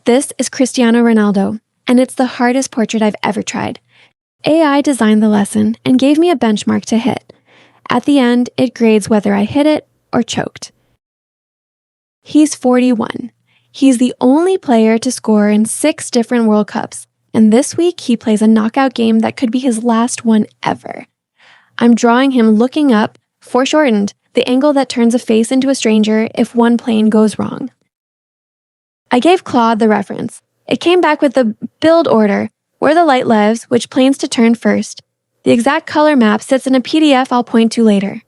This is Cristiano Ronaldo, and it's the hardest portrait I've ever tried. AI designed the lesson and gave me a benchmark to hit. At the end, it grades whether I hit it or choked. He's 41. He's the only player to score in 6 different World Cups, and this week he plays a knockout game that could be his last one ever. I'm drawing him looking up, foreshortened, the angle that turns a face into a stranger if one plane goes wrong. I gave Claude the reference. It came back with the build order, where the light lives, which planes to turn first. The exact color map sits in a PDF I'll point to later.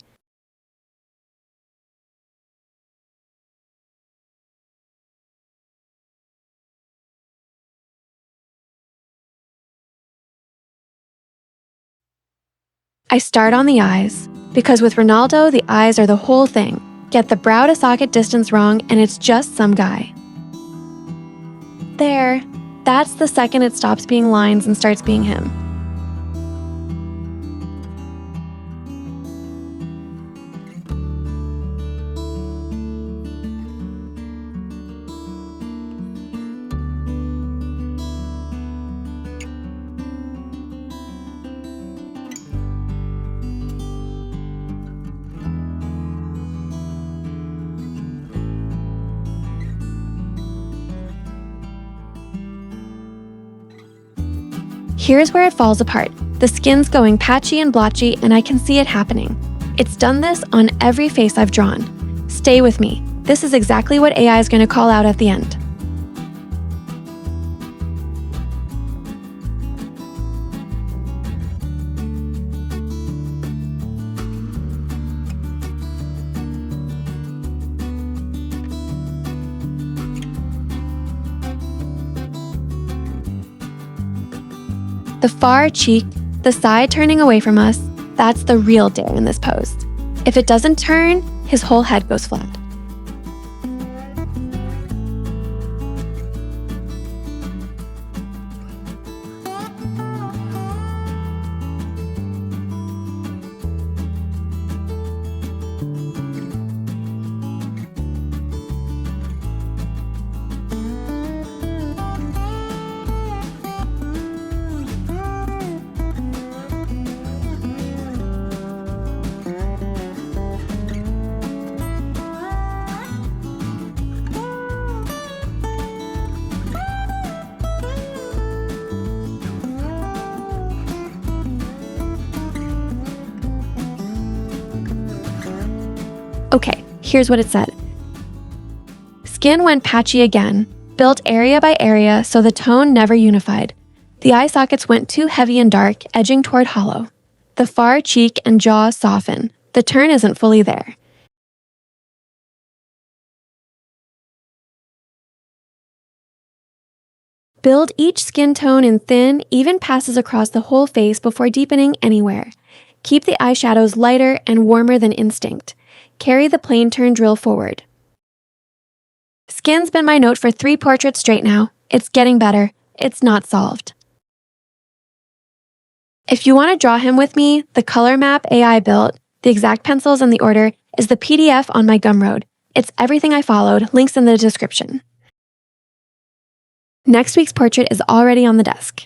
I start on the eyes, because with Ronaldo, the eyes are the whole thing. Get the brow to socket distance wrong, and it's just some guy. There. That's the second it stops being lines and starts being him. Here's where it falls apart. The skin's going patchy and blotchy, and I can see it happening. It's done this on every face I've drawn. Stay with me. This is exactly what AI is going to call out at the end. The far cheek, the side turning away from us, that's the real dare in this pose. If it doesn't turn, his whole head goes flat. Okay, here's what it said. Skin went patchy again, built area by area so the tone never unified. The eye sockets went too heavy and dark, edging toward hollow. The far cheek and jaw soften. The turn isn't fully there. Build each skin tone in thin, even passes across the whole face before deepening anywhere. Keep the eyeshadows lighter and warmer than instinct. Carry the plane turn drill forward. Skin's been my note for 3 portraits straight now. It's getting better. It's not solved. If you want to draw him with me, the color map AI built, the exact pencils and the order, is the PDF on my Gumroad. It's everything I followed, links in the description. Next week's portrait is already on the desk.